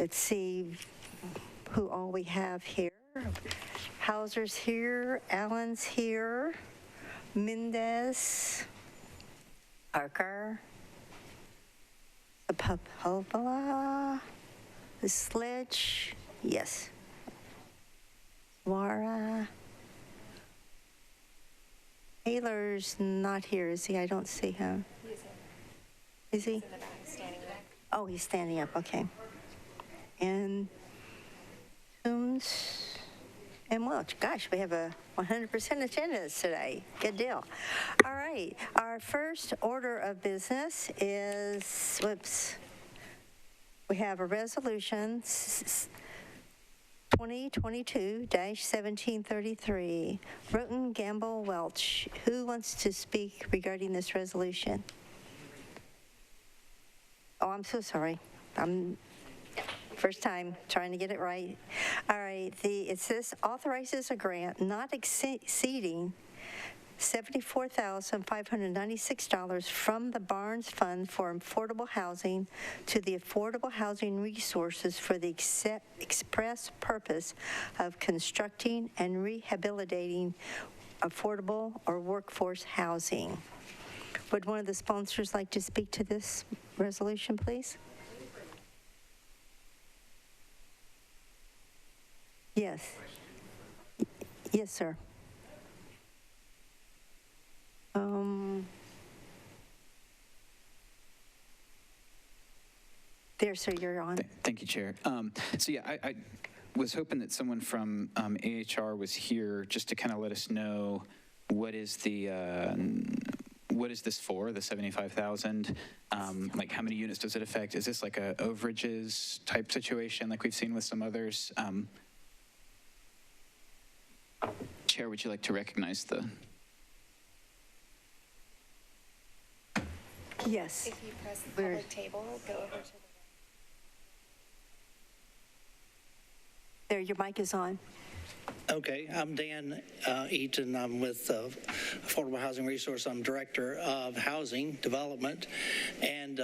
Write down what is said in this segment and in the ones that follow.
Let's see who all we have here. Hauser's here, Allen's here, Mendez, Parker, Papovala, the Sledge, yes, Wara. Taylor's not here, is he? I don't see him. Is he? He's in the back, standing back. Oh, he's standing up, okay. And Toombs and Welch. Gosh, we have a 100% attendance today. Good deal. All right, our first order of business is, we have a resolution 2022-1733. Roten, Gamble, Welch. Who wants to speak regarding this resolution? Oh, I'm so sorry. First time trying to get it right. All right, it says authorizes a grant not exceeding $74,596 from the Barnes Fund for Affordable Housing to the Affordable Housing Resources for the express purpose of constructing and rehabilitating affordable or workforce housing. Would one of the sponsors like to speak to this resolution, please? Yes. Yes, sir. There, sir, you're on. Thank you, Chair. So yeah, I was hoping that someone from AHR was here just to kind of let us know what is this for, the 75,000? Like how many units does it affect? Is this like a overages type situation like we've seen with some others? Chair, would you like to recognize the? Yes. If you press the public table, go over to the There, your mic is on. Okay, I'm Dan Eaton. I'm with Affordable Housing Resource. I'm Director of Housing Development, and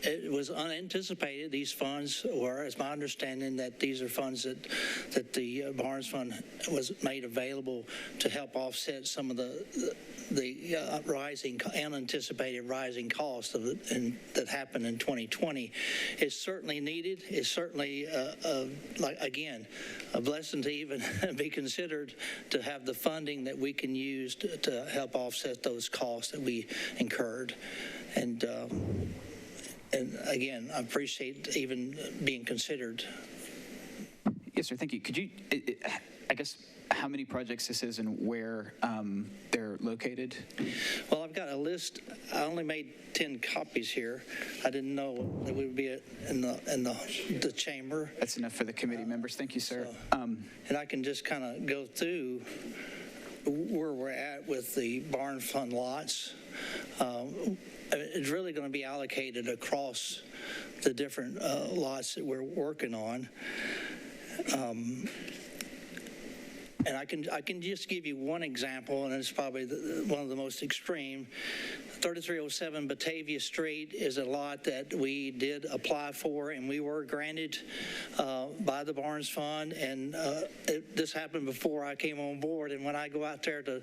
it was unanticipated. These funds were, it's my understanding that these are funds that the Barnes Fund was made available to help offset some of the rising, unanticipated rising costs that happened in 2020. It's certainly needed. It's certainly, like again, a blessing to even be considered to have the funding that we can use to help offset those costs that we incurred. And again, I appreciate even being considered. Yes, sir. Thank you. Could you, I guess, how many projects this is and where they're located? Well, I've got a list. I only made 10 copies here. I didn't know that we would be in the chamber. That's enough for the committee members. Thank you, sir. So, and I can just kind of go through where we're at with the Barnes Fund lots. It's really going to be allocated across the different lots that we're working on. And I can just give you one example, and it's probably one of the most extreme. 3307 Batavia Street is a lot that we did apply for, and we were granted by the Barnes Fund. And this happened before I came on board. And when I go out there to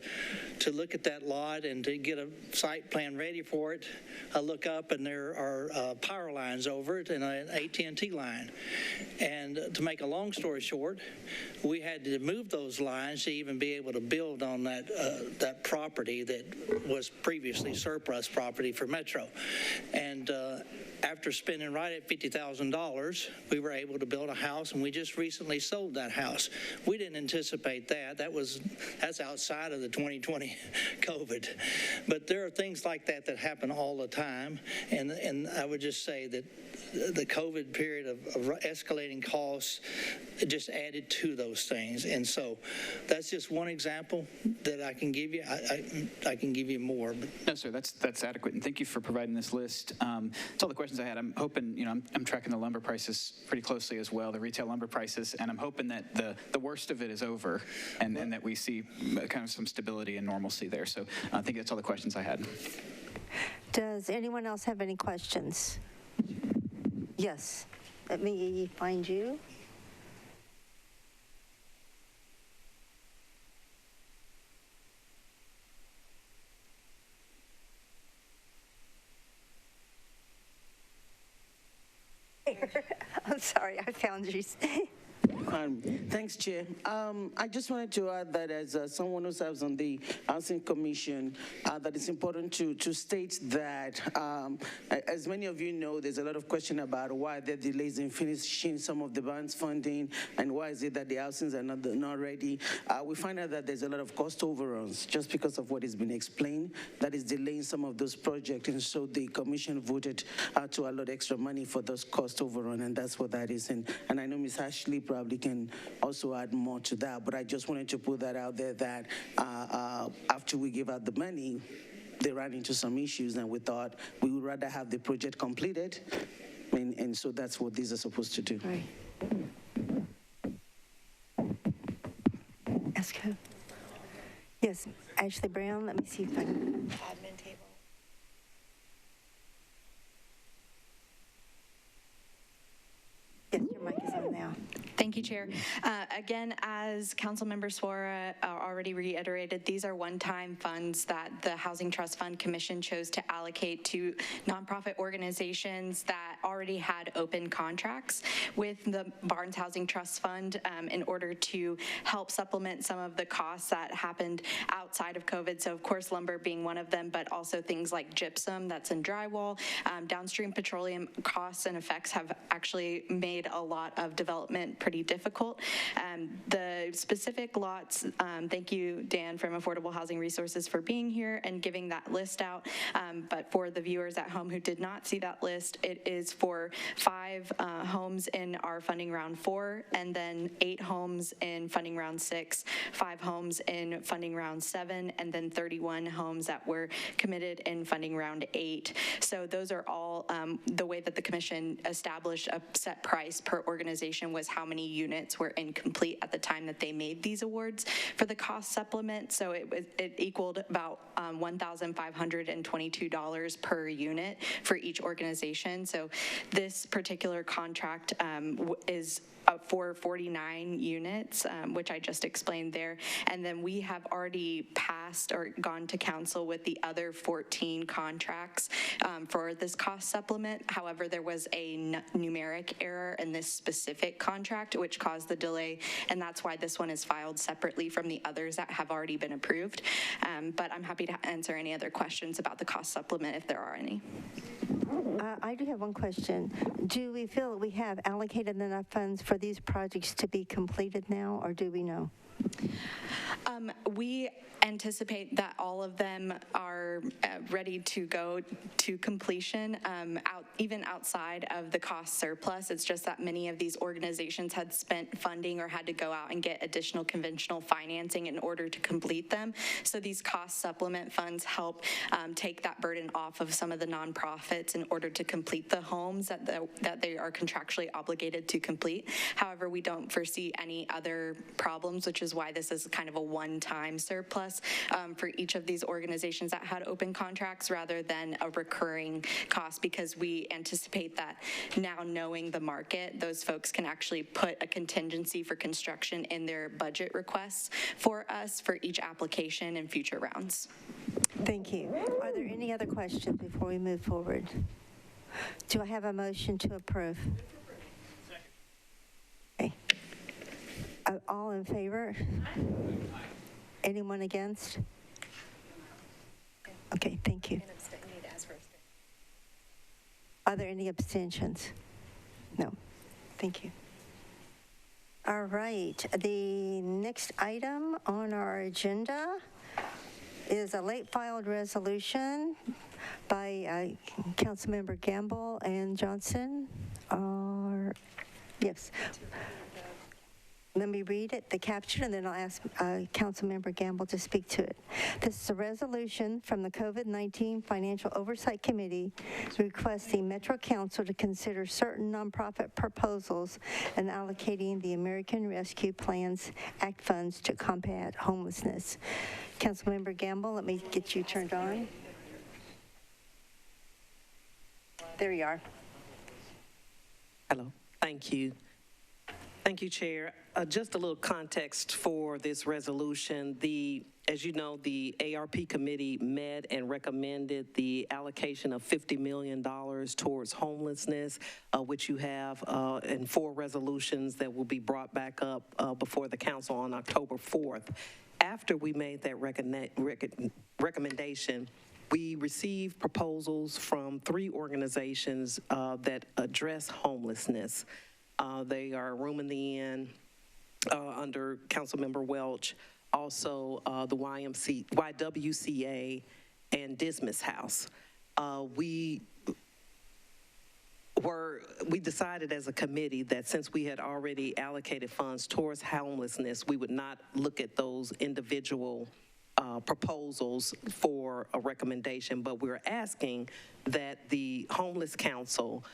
look at that lot and to get a site plan ready for it, I look up and there are power lines over it and an AT&T line. And to make a long story short, we had to move those lines to even be able to build on that property that was previously surplus property for Metro. And after spending right at $50,000, we were able to build a house, and we just recently sold that house. We didn't anticipate that. That's outside of the 2020 COVID. But there are things like that that happen all the time, and I would just say that the COVID period of escalating costs just added to those things. And so that's just one example that I can give you. I can give you more. But. No, sir, that's adequate. And thank you for providing this list. That's all the questions I had. I'm hoping, I'm tracking the lumber prices pretty closely as well, the retail lumber prices, and I'm hoping that the worst of it is over and that we see kind of some stability and normalcy there. So I think that's all the questions I had. Does anyone else have any questions? Yes. Let me find you. I'm sorry, I found you. Thanks, Chair. I just wanted to add that as someone who serves on the Housing Commission, that it's important to state that, as many of you know, there's a lot of question about why there are delays in finishing some of the bonds funding and why is it that the housings are not ready. We find out that there's a lot of cost overruns just because of what has been explained that is delaying some of those projects, and so the Commission voted to allot extra money for those cost overrun, and that's what that is. And I know Ms. Ashley probably can also add more to that, but I just wanted to put that out there that after we give out the money, they ran into some issues, and we thought we would rather have the project completed, and so that's what these are supposed to do. Right. Ask who? Yes, Ashley Brown, let me see if I can. Admin table. Yes, your mic is on now. Thank you, Chair. Again, as Councilmember Suara already reiterated, these are one-time funds that the Housing Trust Fund Commission chose to allocate to nonprofit organizations that already had open contracts with the Barnes Housing Trust Fund in order to help supplement some of the costs that happened outside of COVID. So, of course, lumber being one of them, but also things like gypsum that's in drywall. Downstream petroleum costs and effects have actually made a lot of development pretty difficult. The specific lots, thank you, Dan, from Affordable Housing Resources for being here and giving that list out. But for the viewers at home who did not see that list, it is for 5 homes in our funding round 4, and then 8 homes in funding round 6, 5 homes in funding round 7, and then 31 homes that were committed in funding round 8. So those are all the way that the Commission established a set price per organization was how many units were incomplete at the time that they made these awards for the cost supplement. So it equaled about $1,522 per unit for each organization. So this particular contract is for 49 units, which I just explained there. And then we have already passed or gone to council with the other 14 contracts for this cost supplement. However, there was a numeric error in this specific contract, which caused the delay, and that's why this one is filed separately from the others that have already been approved. But I'm happy to answer any other questions about the cost supplement if there are any. I do have one question. Do we feel that we have allocated enough funds for these projects to be completed now, or do we know? We anticipate that all of them are ready to go to completion, even outside of the cost surplus. It's just that many of these organizations had spent funding or had to go out and get additional conventional financing in order to complete them. So these cost supplement funds help take that burden off of some of the nonprofits in order to complete the homes that they are contractually obligated to complete. However, we don't foresee any other problems, which is why this is kind of a one-time surplus for each of these organizations that had open contracts rather than a recurring cost, because we anticipate that now knowing the market, those folks can actually put a contingency for construction in their budget requests for us for each application and future rounds. Thank you. Are there any other questions before we move forward? Do I have a motion to approve? Okay. All in favor? Anyone against? Okay, thank you. Are there any abstentions? No. Thank you. All right. The next item on our agenda is a late filed resolution by Councilmember Gamble and Johnson. Yes. Let me read it, the caption, and then I'll ask Councilmember Gamble to speak to it. This is a resolution from the COVID-19 Financial Oversight Committee requesting Metro Council to consider certain nonprofit proposals and allocating the American Rescue Plans Act funds to combat homelessness. Councilmember Gamble, let me get you turned on. There you are. Hello. Thank you. Thank you, Chair. Just a little context for this resolution. As you know, the ARP committee met and recommended the allocation of $50 million towards homelessness, which you have in 4 resolutions that will be brought back up before the council on October 4th. After we made that recommendation, we received proposals from 3 organizations that address homelessness. They are Room in the Inn under Councilmember Welch, also the YWCA and Dismiss House. We decided as a committee that since we had already allocated funds towards homelessness, we would not look at those individual proposals for a recommendation, but we're asking that the Homeless Council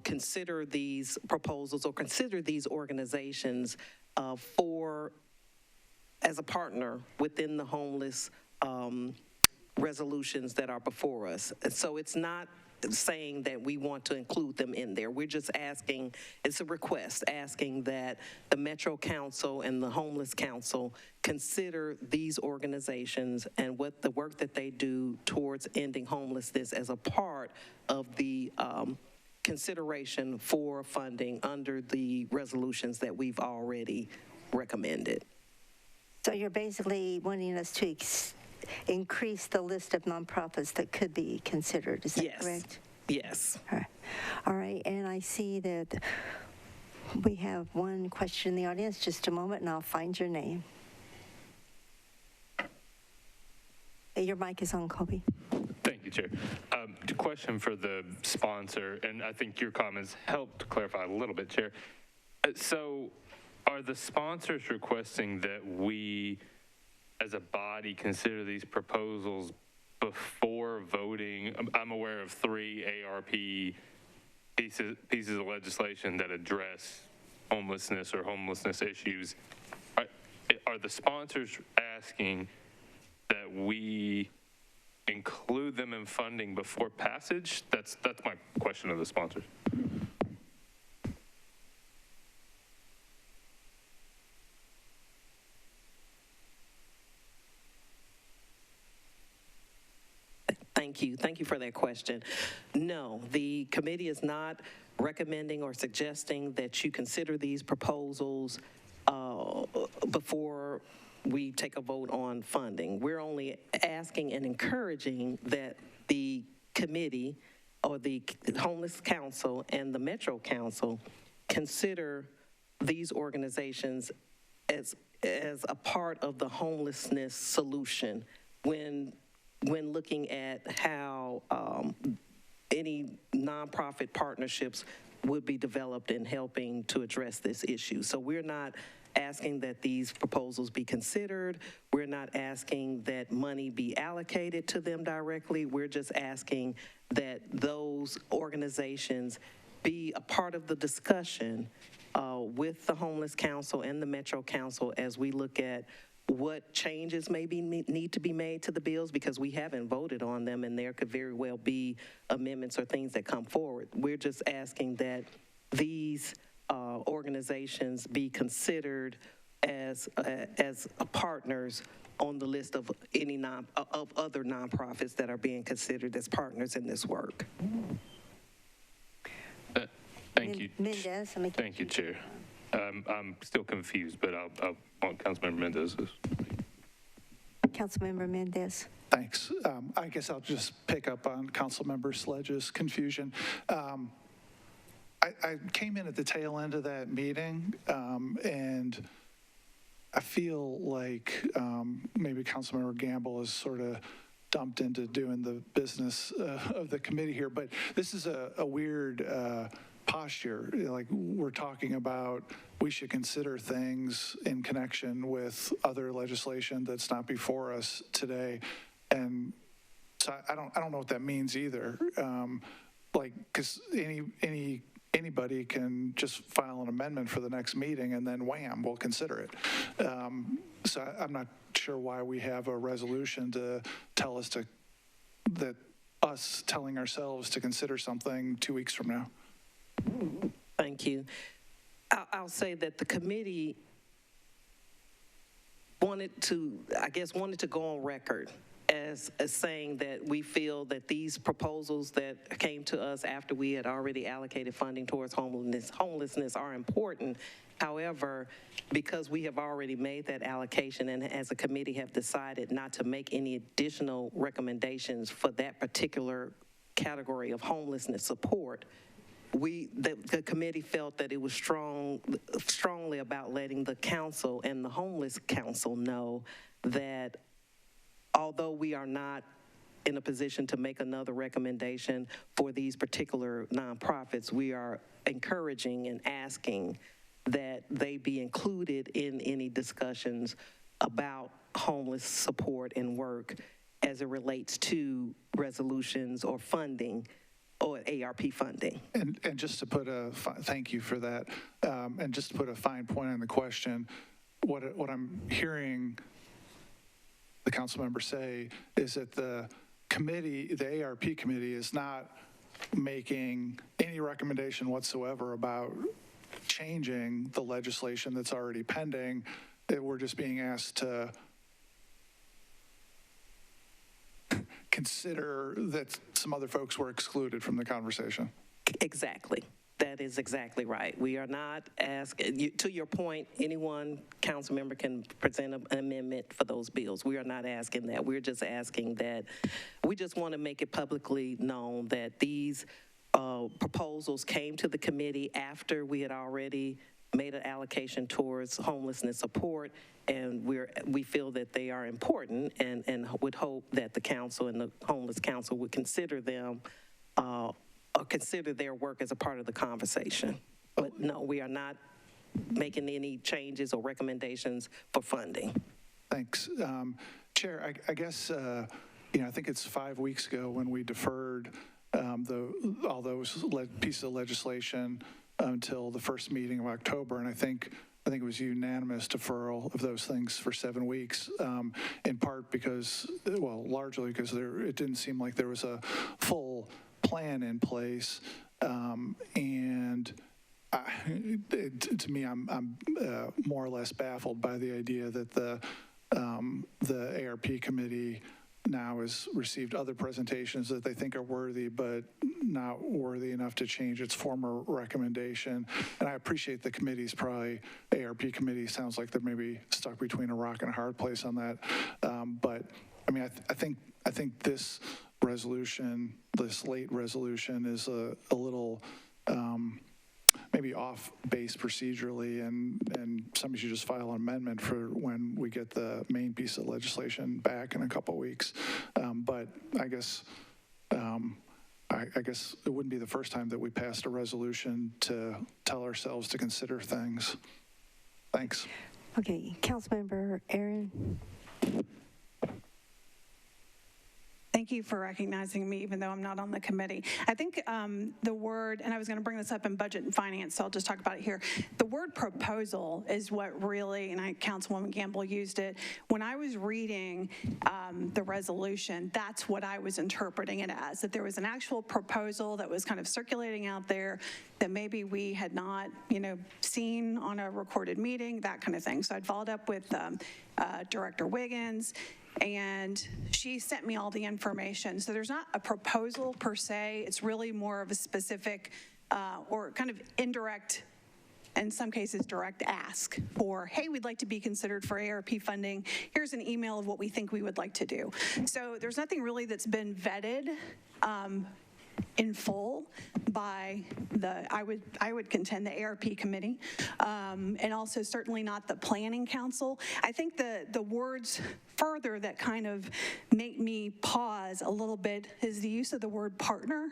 consider these proposals or consider these organizations as a partner within the homeless resolutions that are before us. So it's not saying that we want to include them in there. We're just asking, it's a request, asking that the Metro Council and the Homeless Council consider these organizations and what the work that they do towards ending homelessness as a part of the consideration for funding under the resolutions that we've already recommended. So you're basically wanting us to increase the list of nonprofits that could be considered, is that correct? Yes. All right, and I see that we have one question in the audience. Just a moment and I'll find your name. Your mic is on, Scobey. Thank you, Chair. The question for the sponsor, and I think your comments helped clarify a little bit, Chair. So are the sponsors requesting that we, as a body, consider these proposals before voting? I'm aware of 3 ARP pieces of legislation that address homelessness or homelessness issues. Are the sponsors asking that we include them in funding before passage? That's my question of the sponsors. Thank you for that question. No, the committee is not recommending or suggesting that you consider these proposals before we take a vote on funding. We're only asking and encouraging that the committee or the Homeless Council and the Metro Council consider these organizations as a part of the homelessness solution when looking at how any nonprofit partnerships would be developed in helping to address this issue. So we're not asking that these proposals be considered. We're not asking that money be allocated to them directly. We're just asking that those organizations be a part of the discussion with the Homeless Council and the Metro Council as we look at what changes need to be made to the bills, because we haven't voted on them and there could very well be amendments or things that come forward. We're just asking that these organizations be considered as partners on the list of of other nonprofits that are being considered as partners in this work. Thank you. Mendez. Thank you, Chair. I'm still confused, but I'll want Councilmember Mendez. Councilmember Mendez. Thanks. I guess I'll just pick up on Councilmember Sledge's confusion. I came in at the tail end of that meeting, and I feel like maybe Councilmember Gamble is sort of dumped into doing the business of the committee here, but this is a weird posture. Like, we're talking about we should consider things in connection with other legislation that's not before us today, and so I don't know what that means either. Because anybody can just file an amendment for the next meeting and then wham, we'll consider it. So I'm not sure why we have a resolution to tell us us telling ourselves to consider something 2 weeks from now. Thank you. I'll say that the committee wanted to go on record as saying that we feel that these proposals that came to us after we had already allocated funding towards homelessness are important. However, because we have already made that allocation and as a committee have decided not to make any additional recommendations for that particular category of homelessness support, the committee felt that it was strongly about letting the council and the homeless council know that although we are not in a position to make another recommendation for these particular nonprofits, we are encouraging and asking that they be included in any discussions about homeless support and work as it relates to resolutions or funding or ARP funding. And just to put thank you for that, and just to put a fine point on the question, what I'm hearing the council member say is that the ARP committee is not making any recommendation whatsoever about changing the legislation that's already pending. That we're just being asked to consider that some other folks were excluded from the conversation. Exactly. That is exactly right. We are not asking, to your point, anyone council member can present an amendment for those bills. We are not asking that. We're just asking that we just want to make it publicly known that these proposals came to the committee after we had already made an allocation towards homelessness support, and we feel that they are important and would hope that the council and the homeless council would consider them or consider their work as a part of the conversation. But no, we are not making any changes or recommendations for funding. Thanks. Chair, I guess, I think it's 5 weeks ago when we deferred all those pieces of legislation until the first meeting of October, and I think it was unanimous deferral of those things for 7 weeks, in part because, largely because it didn't seem like there was a full plan in place, and to me, I'm more or less baffled by the idea that the ARP committee now has received other presentations that they think are worthy, but not worthy enough to change its former recommendation. And I appreciate the committee's ARP committee sounds like they're maybe stuck between a rock and a hard place on that. But I mean, I think this resolution, this late resolution, is a little maybe off base procedurally, and somebody should just file an amendment for when we get the main piece of legislation back in a couple weeks. But I guess it wouldn't be the first time that we passed a resolution to tell ourselves to consider things. Thanks. Okay, Councilmember Aaron. Thank you for recognizing me, even though I'm not on the committee. I think the word, and I was going to bring this up in budget and finance, so I'll just talk about it here. The word proposal is what really, and Councilwoman Gamble used it, when I was reading the resolution, that's what I was interpreting it as, that there was an actual proposal that was kind of circulating out there that maybe we had not, seen on a recorded meeting, that kind of thing. So I'd followed up with Director Wiggins, and she sent me all the information. So there's not a proposal per se. It's really more of a specific or kind of indirect, in some cases direct ask for, hey, we'd like to be considered for ARP funding. Here's an email of what we think we would like to do. So there's nothing really that's been vetted in full by I would contend the ARP committee, and also certainly not the planning council. I think the words further that kind of make me pause a little bit is the use of the word partner,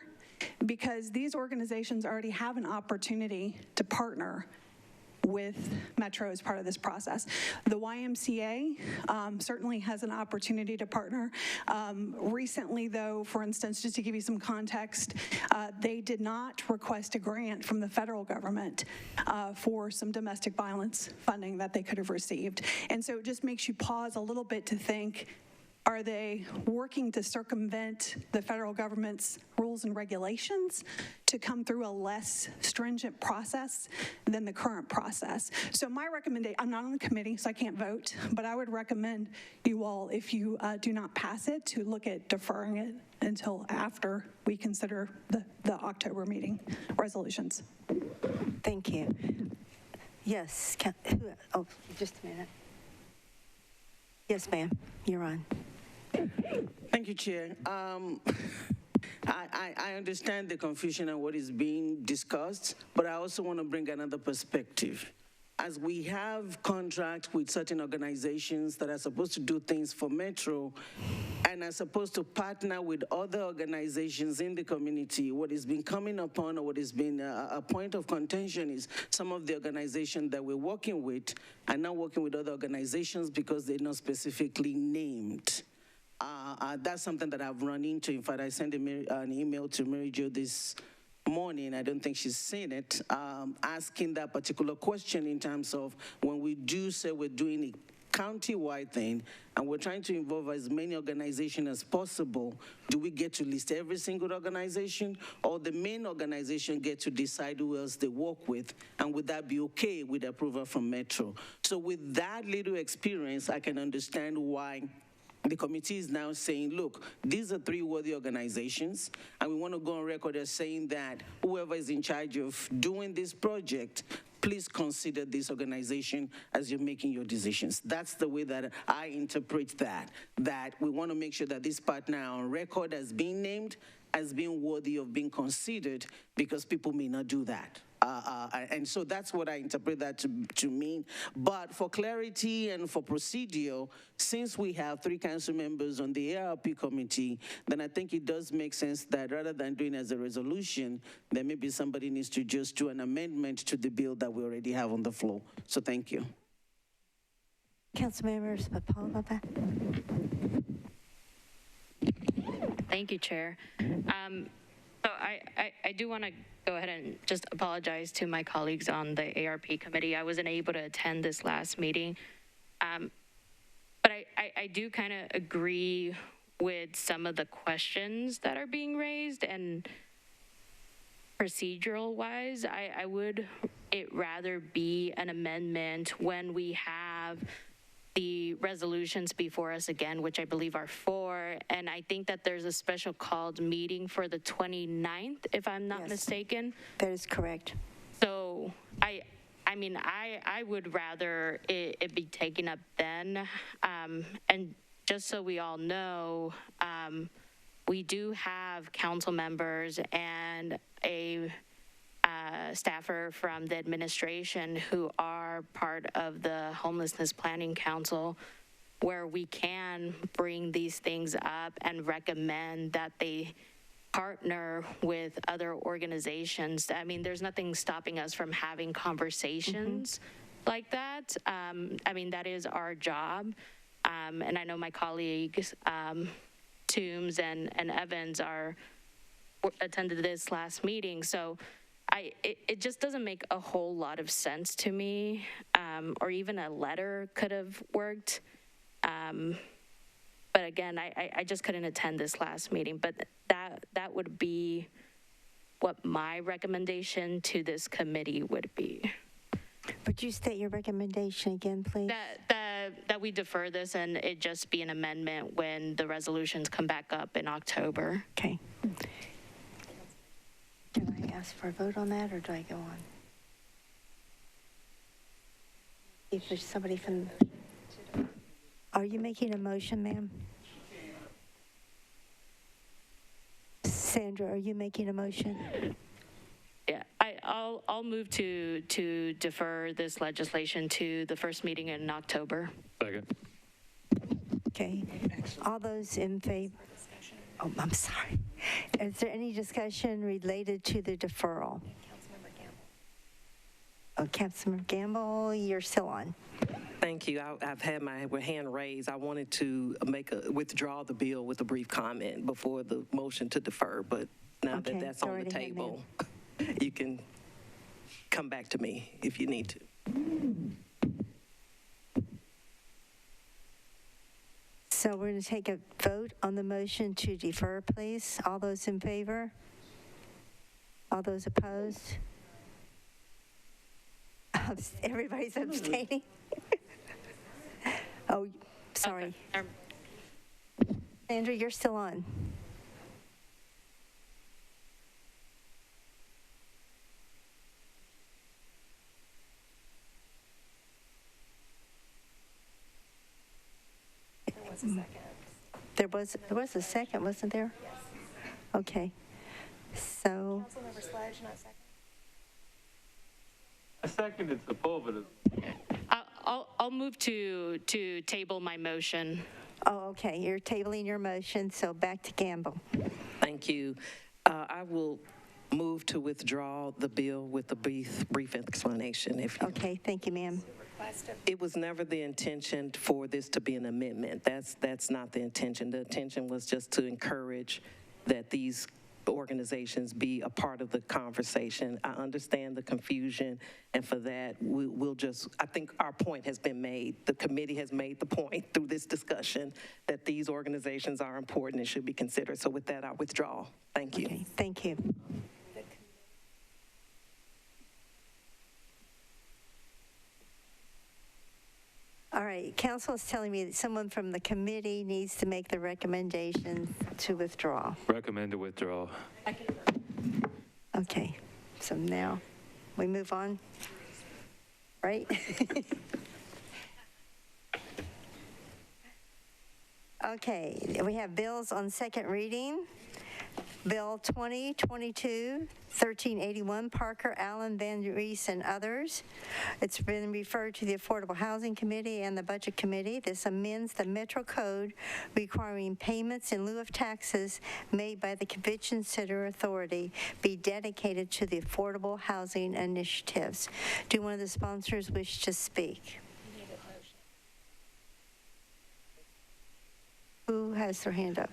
because these organizations already have an opportunity to partner with Metro as part of this process. The YMCA certainly has an opportunity to partner. Recently, though, for instance, just to give you some context, they did not request a grant from the federal government for some domestic violence funding that they could have received. And so it just makes you pause a little bit to think, Are they working to circumvent the federal government's rules and regulations to come through a less stringent process than the current process? So my recommendation, I'm not on the committee, so I can't vote, but I would recommend you all, if you do not pass it, to look at deferring it until after we consider the October meeting resolutions. Thank you. Yes, oh, just a minute. Yes, ma'am, you're on. Thank you, Chair. I understand the confusion and what is being discussed, but I also want to bring another perspective. As we have contracts with certain organizations that are supposed to do things for Metro and are supposed to partner with other organizations in the community, what has been coming upon or what has been a point of contention is some of the organizations that we're working with are now working with other organizations because they're not specifically named. That's something that I've run into. In fact, I sent an email to Mary Jo this morning. I don't think she's seen it, asking that particular question in terms of when we do say we're doing a county-wide thing and we're trying to involve as many organizations as possible, do we get to list every single organization, or the main organization get to decide who else they work with, and would that be okay with approval from Metro? So with that little experience, I can understand why the committee is now saying, look, these are 3 worthy organizations, and we want to go on record as saying that whoever is in charge of doing this project, please consider this organization as you're making your decisions. That's the way that I interpret that we want to make sure that this partner on record as being named as being worthy of being considered, because people may not do that. And so that's what I interpret that to mean. But for clarity and for procedure, since we have 3 council members on the ARP committee, then I think it does make sense that rather than doing as a resolution, then maybe somebody needs to just do an amendment to the bill that we already have on the floor. So thank you. Council members, Papalova. Thank you, Chair. So I do want to go ahead and just apologize to my colleagues on the ARP committee. I wasn't able to attend this last meeting. But I do kind of agree with some of the questions that are being raised, and procedural-wise, I would it rather be an amendment when we have the resolutions before us again, which I believe are 4, and I think that there's a special called meeting for the 29th, if I'm not mistaken. That is correct. So I mean, I would rather it be taken up then, and just so we all know, we do have council members and a staffer from the administration who are part of the Homelessness Planning Council, where we can bring these things up and recommend that they partner with other organizations. I mean, there's nothing stopping us from having conversations like that. I mean, that is our job. And I know my colleagues, Toombs and Evans, attended this last meeting. So it just doesn't make a whole lot of sense to me, or even a letter could have worked. But again, I just couldn't attend this last meeting, but that would be what my recommendation to this committee would be. Would you state your recommendation again, please? That we defer this and it just be an amendment when the resolutions come back up in October. Okay. Do I ask for a vote on that, or do I go on? If there's somebody from... Are you making a motion, ma'am? Sandra, are you making a motion? Yeah, I'll move to defer this legislation to the first meeting in October. Second. Okay. All those in favor? Oh, I'm sorry. Is there any discussion related to the deferral? Oh, Councilmember Gamble, you're still on. Thank you. I've had my hand raised. I wanted to withdraw the bill with a brief comment before the motion to defer, but now that that's on the table, you can come back to me if you need to. So we're going to take a vote on the motion to defer, please. All those in favor? All those opposed? Everybody's abstaining? Oh, sorry. Sandra, you're still on. There was a second, wasn't there? Yes. Okay. So, Councilmember Sledge, not second. I seconded the poll, but I'll move to table my motion. oh, okay, you're tabling your motion, so back to Gamble. Thank you. I will move to withdraw the bill with a brief explanation. If you Okay, thank you, ma'am. It was never the intention for this to be an amendment. That's not the intention. The intention was just to encourage that these organizations be a part of the conversation. I understand the confusion, and for that, we'll just, I think our point has been made. The committee has made the point through this discussion that these organizations are important and should be considered. So with that, I withdraw. Thank you. Okay, thank you. All right, council is telling me that someone from the committee needs to make the recommendation to withdraw. recommend a withdrawal. Okay, so now we move on, right? Okay, we have bills on second reading. Bill 2022-1381, Parker, Allen, Van Reese, and others. It's been referred to the Affordable Housing Committee and the Budget Committee. This amends the Metro Code requiring payments in lieu of taxes made by the Convention Center Authority be dedicated to the affordable housing initiatives. Do one of the sponsors wish to speak? Who has their hand up?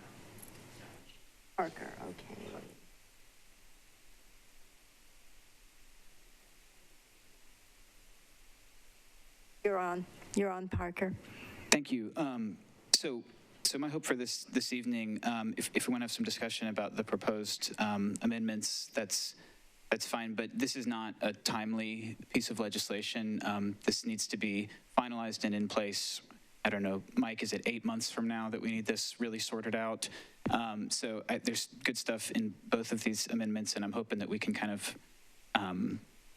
Parker, okay. You're on, Parker. Thank you. So my hope for this evening, if we want to have some discussion about the proposed amendments, that's fine, but this is not a timely piece of legislation. This needs to be finalized and in place. I don't know, Mike, is it 8 months from now that we need this really sorted out? So there's good stuff in both of these amendments, and I'm hoping that we can kind of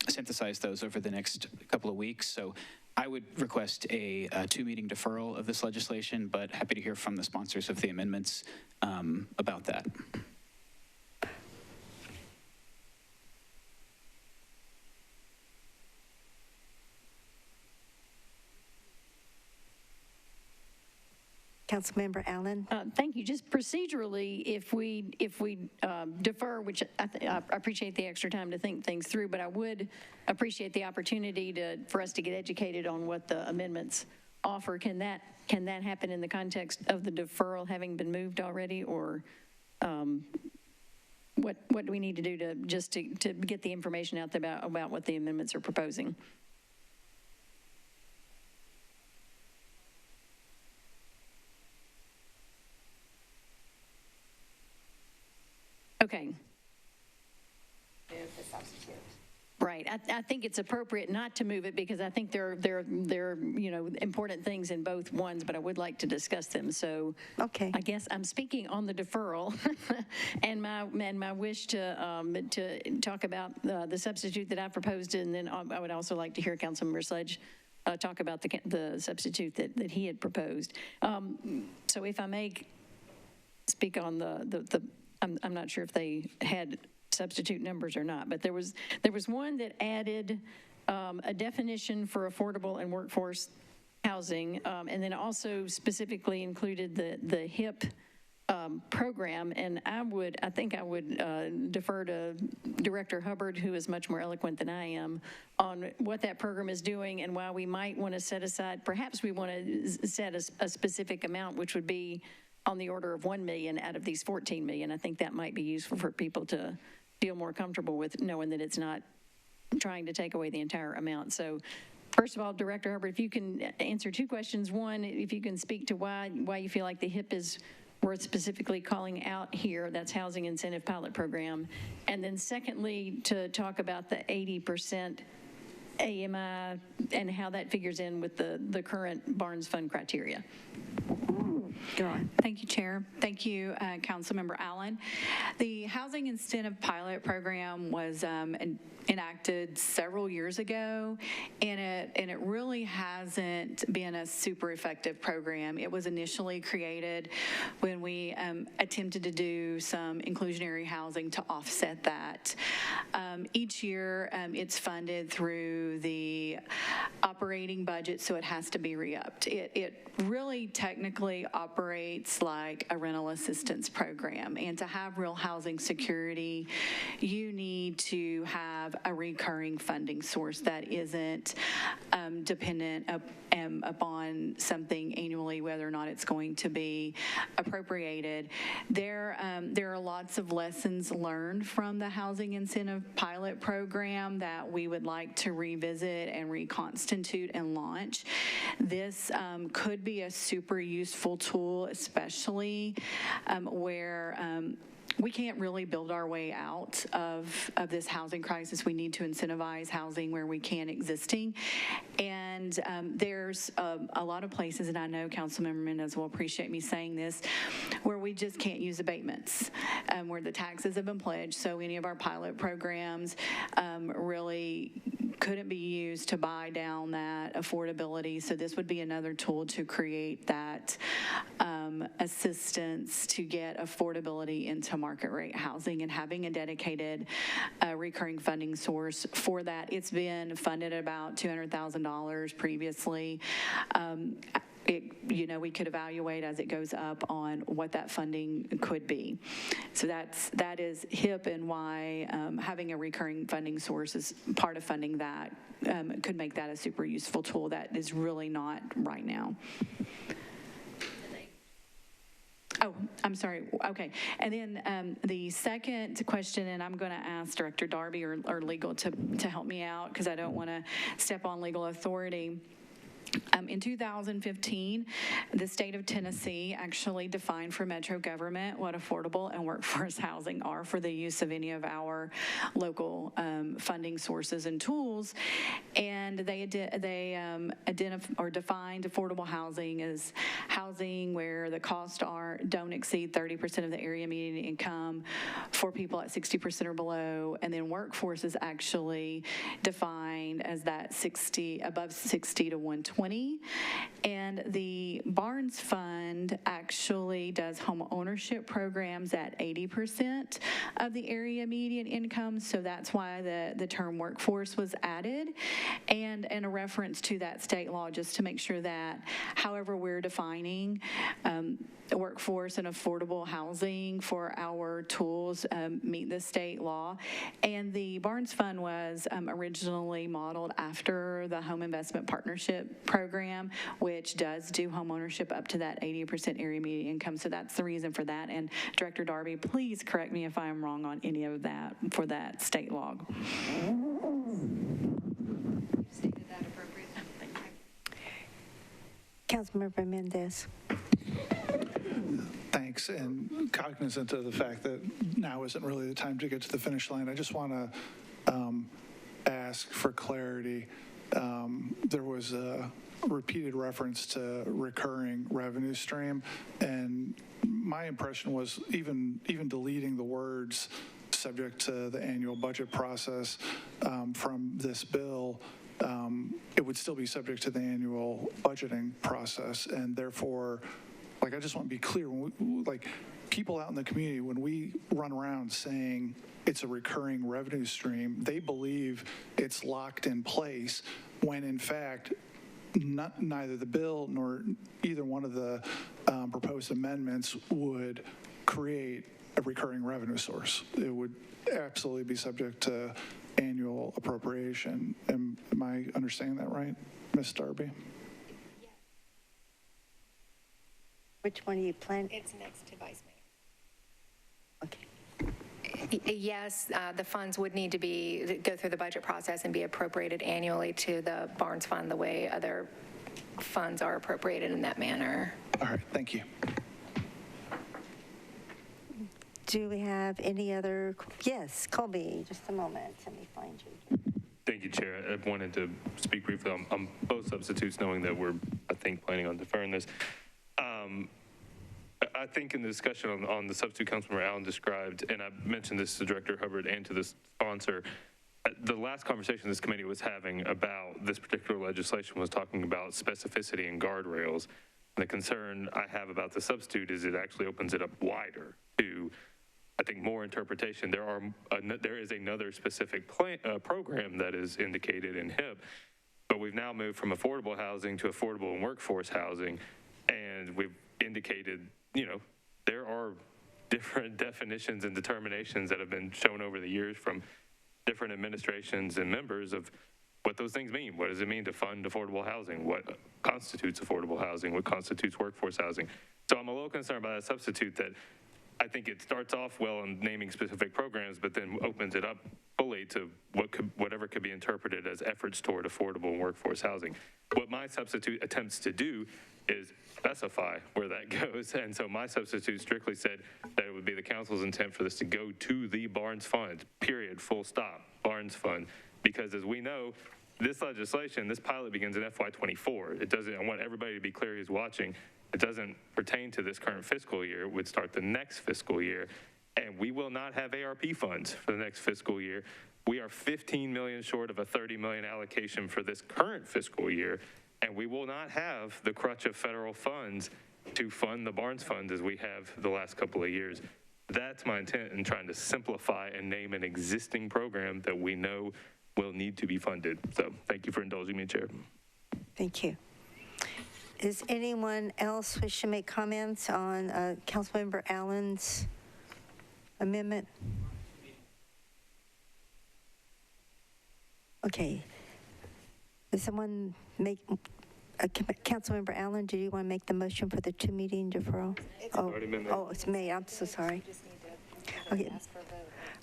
synthesize those over the next couple of weeks. So I would request a 2-meeting deferral of this legislation, but happy to hear from the sponsors of the amendments about that. Councilmember Allen? Thank you. Just procedurally, if we defer, which I appreciate the extra time to think things through, but I would appreciate the opportunity for us to get educated on what the amendments offer. Can that happen in the context of the deferral having been moved already, or what do we need to do to get the information out about what the amendments are proposing? Okay. Right. I think it's appropriate not to move it because I think there are important things in both ones, but I would like to discuss them. So okay. I guess I'm speaking on the deferral and my wish to talk about the substitute that I proposed, and then I would also like to hear Councilmember Sledge talk about the substitute that he had proposed. So if I may speak on the I'm not sure if they had substitute numbers or not, but there was one that added a definition for affordable and workforce housing, and then also specifically included the HIP program. And I think I would defer to Director Hubbard, who is much more eloquent than I am, on what that program is doing and why we might want to set aside. Perhaps we want to set a specific amount, which would be on the order of $1 million out of these $14 million. I think that might be useful for people to feel more comfortable with knowing that it's not trying to take away the entire amount. So First of all, Director Hubbard, if you can answer two questions. One, if you can speak to why you feel like the HIP is worth specifically calling out here, that's Housing Incentive Pilot Program. And then secondly, to talk about the 80% AMI and how that figures in with the current Barnes Fund criteria. Go on. Thank you, Chair. Thank you, Councilmember Allen. The Housing Incentive Pilot Program was enacted several years ago, and it really hasn't been a super effective program. It was initially created when we attempted to do some inclusionary housing to offset that. Each year, it's funded through the operating budget, so it has to be re-upped. It really technically operates like a rental assistance program, and to have real housing security, you need to have a recurring funding source that isn't dependent upon something annually, whether or not it's going to be appropriated. There are lots of lessons learned from the Housing Incentive Pilot Program that we would like to revisit and reconstitute and launch. This could be a super useful tool, especially where we can't really build our way out of this housing crisis. We need to incentivize housing where we can existing. And there's a lot of places, and I know Councilmember Mendez will appreciate me saying this, where we just can't use abatements, where the taxes have been pledged. So any of our pilot programs really couldn't be used to buy down that affordability. So this would be another tool to create that assistance to get affordability into market rate housing, and having a dedicated recurring funding source for that. It's been funded at about $200,000 previously. We could evaluate as it goes up on what that funding could be. So that is HIP, and why having a recurring funding source is part of funding that could make that a super useful tool that is really not right now. Oh, I'm sorry. Okay. And then the second question, and I'm going to ask Director Darby or legal to help me out, because I don't want to step on legal authority. In 2015, the state of Tennessee actually defined for metro government what affordable and workforce housing are for the use of any of our local funding sources and tools. And they defined affordable housing as housing where the costs don't exceed 30% of the area median income for people at 60% or below. And then workforce is actually defined as that above 60 to 120. And the Barnes Fund actually does home ownership programs at 80% of the area median income, so that's why the term workforce was added, and a reference to that state law, just to make sure that however we're defining workforce and affordable housing for our tools meet the state law. And the Barnes Fund was originally modeled after the Home Investment Partnership Program, which does do home ownership up to that 80% area median income. So that's the reason for that. And Director Darby, please correct me if I am wrong on any of that for that state law. Stated that appropriately. Councilmember Mendez. Thanks, and cognizant of the fact that now isn't really the time to get to the finish line, I just want to ask for clarity. There was a repeated reference to recurring revenue stream, and my impression was even deleting the words subject to the annual budget process from this bill, it would still be subject to the annual budgeting process, and therefore, I just want to be clear, when we, people out in the community, when we run around saying it's a recurring revenue stream, they believe it's locked in place, when in fact, neither the bill nor either one of the proposed amendments would create a recurring revenue source. It would absolutely be subject to annual appropriation. Am I understanding that right, Ms. Darby? Which one are you planning? It's next to Vice Mayor. Okay. Yes, the funds would need to go through the budget process and be appropriated annually to the Barnes Fund the way other funds are appropriated in that manner. All right, thank you. Do we have any other? Yes, Colby, just a moment. Let me find you. Thank you, Chair. I wanted to speak briefly on both substitutes, knowing that we're, I think, planning on deferring this. I think in the discussion on the substitute, Councilmember Allen described, and I mentioned this to Director Hubbard and to the sponsor, the last conversation this committee was having about this particular legislation was talking about specificity and guardrails. And the concern I have about the substitute is it actually opens it up wider to, I think, more interpretation. There is another specific program that is indicated in HIP, but we've now moved from affordable housing to affordable and workforce housing, and we've indicated, there are different definitions and determinations that have been shown over the years from different administrations and members of what those things mean. What does it mean to fund affordable housing? What constitutes affordable housing? What constitutes workforce housing? So I'm a little concerned by that substitute that I think it starts off well in naming specific programs, but then opens it up fully to whatever could be interpreted as efforts toward affordable and workforce housing. What my substitute attempts to do is specify where that goes. And so my substitute strictly said that it would be the council's intent for this to go to the Barnes Fund, period, full stop, Barnes Fund. Because as we know, this legislation, this pilot begins in FY24. It doesn't, I want everybody to be clear who's watching, it doesn't pertain to this current fiscal year. It would start the next fiscal year. And we will not have ARP funds for the next fiscal year. We are 15 million short of a 30 million allocation for this current fiscal year. And we will not have the crutch of federal funds to fund the Barnes Fund as we have the last couple of years. That's my intent in trying to simplify and name an existing program that we know will need to be funded. So thank you for indulging me, Chair. Thank you. Is anyone else wish to make comments on Councilmember Allen's amendment? Okay. Does someone make, Councilmember Allen, do you want to make the motion for the 2-meeting deferral? It's me. I'm so sorry. Okay.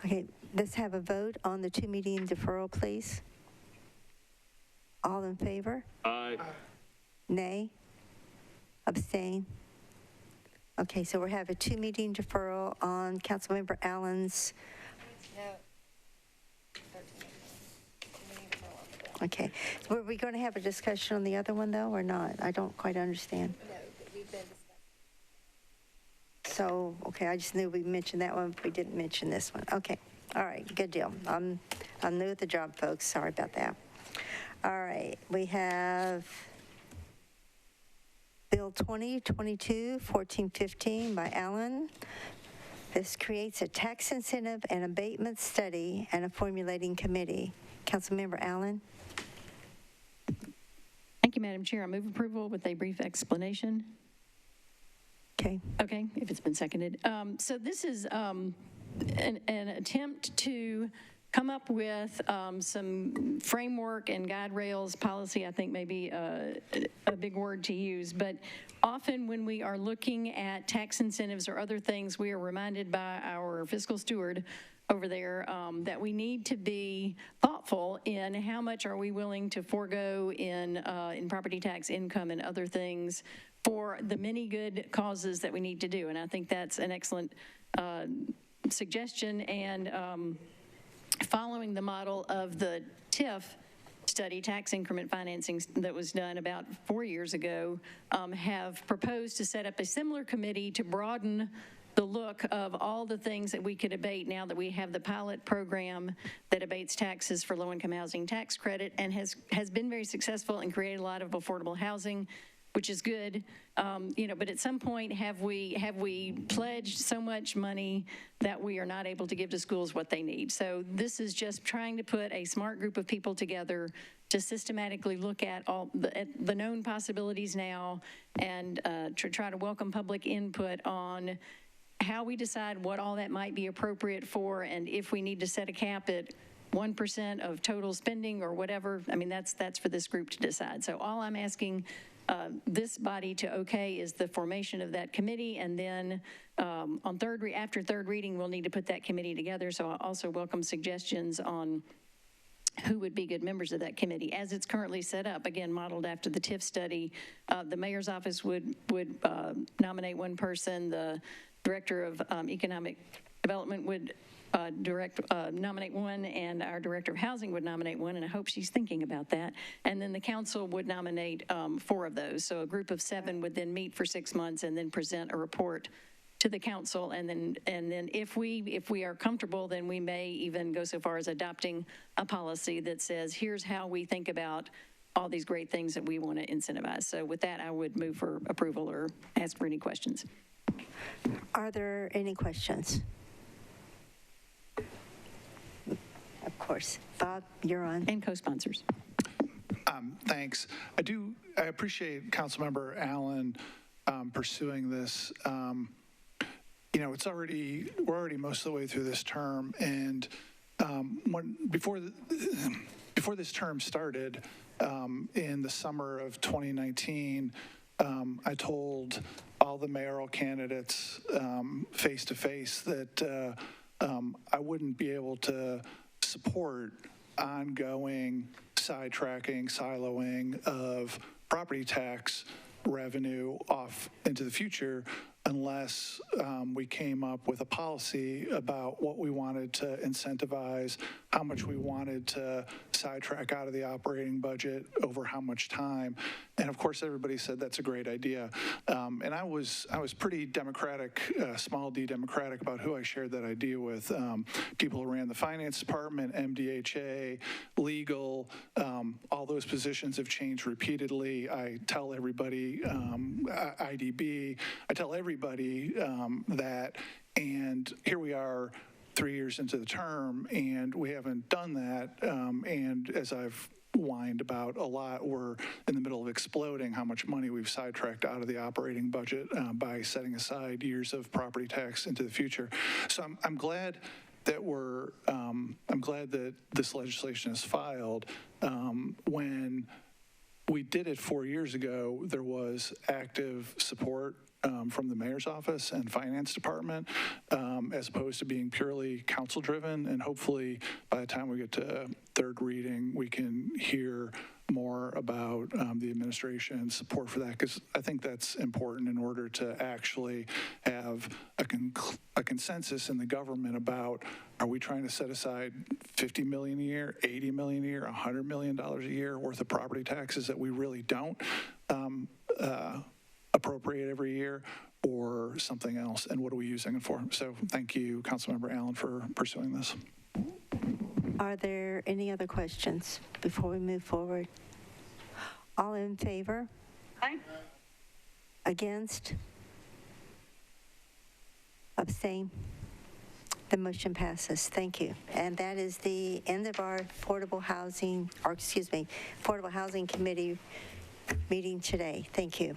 Okay, let's have a vote on the 2-meeting deferral, please. All in favor? Aye. Nay? Abstain? Okay, so we have a 2-meeting deferral on Councilmember Allen's. Okay, so were we going to have a discussion on the other one, though, or not? I don't quite understand. No, we've been discussing. So, okay, I just knew we mentioned that one, but we didn't mention this one. Okay, all right, good deal. I'm new at the job, folks. Sorry about that. All right, we have Bill 2022-1415 by Allen. This creates a tax incentive and abatement study and a formulating committee. Councilmember Allen. Thank you, Madam Chair. I move approval with a brief explanation. Okay. Okay, if it's been seconded. So this is an attempt to come up with some framework and guide rails policy. I think maybe a big word to use, but often when we are looking at tax incentives or other things, we are reminded by our fiscal steward over there that we need to be thoughtful in how much are we willing to forego in property tax income and other things for the many good causes that we need to do. And I think that's an excellent suggestion. And following the model of the TIF study, tax increment financing, that was done about 4 years ago, have proposed to set up a similar committee to broaden the look of all the things that we could abate now that we have the pilot program that abates taxes for low-income housing tax credit and has been very successful and created a lot of affordable housing, which is good. But at some point, have we pledged so much money that we are not able to give to schools what they need? So this is just trying to put a smart group of people together to systematically look at all the known possibilities now and to try to welcome public input on how we decide what all that might be appropriate for, and if we need to set a cap at 1% of total spending or whatever. I mean, that's for this group to decide. So all I'm asking this body to okay is the formation of that committee, and then after third reading, we'll need to put that committee together. So I also welcome suggestions on who would be good members of that committee. As it's currently set up, again, modeled after the TIF study, the mayor's office would nominate one person, the director of economic development would nominate one, and our director of housing would nominate one, and I hope she's thinking about that. And then the council would nominate 4 of those. So a group of 7 would then meet for 6 months and then present a report to the council, and then if we are comfortable, then we may even go so far as adopting a policy that says, here's how we think about all these great things that we want to incentivize. So with that, I would move for approval or ask for any questions. Are there any questions? Of course. Bob, you're on. And co-sponsors. Thanks. I appreciate Councilmember Allen pursuing this. We're already most of the way through this term, and before this term started, in the summer of 2019, I told all the mayoral candidates face to face that I wouldn't be able to support ongoing sidetracking, siloing of property tax revenue off into the future unless we came up with a policy about what we wanted to incentivize, how much we wanted to sidetrack out of the operating budget over how much time. And of course, everybody said that's a great idea. And I was pretty democratic, small d democratic about who I shared that idea with. People who ran the finance department, MDHA, legal, all those positions have changed repeatedly. I tell everybody, IDB, I tell everybody that, and here we are 3 years into the term, and we haven't done that. And as I've whined about a lot, we're in the middle of exploding how much money we've sidetracked out of the operating budget by setting aside years of property tax into the future. So I'm glad that I'm glad that this legislation is filed. When we did it 4 years ago, there was active support from the mayor's office and finance department, as opposed to being purely council driven. And hopefully by the time we get to third reading, we can hear more about the administration's support for that, because I think that's important in order to actually have a consensus in the government about, are we trying to set aside $50 million a year, $80 million a year, $100 million a year worth of property taxes that we really don't appropriate every year, or something else, and what are we using it for? So thank you, Councilmember Allen, for pursuing this. Are there any other questions before we move forward? All in favor? Aye. Against? Abstain? The motion passes. Thank you. And that is the end of our Affordable Housing Committee meeting today. Thank you.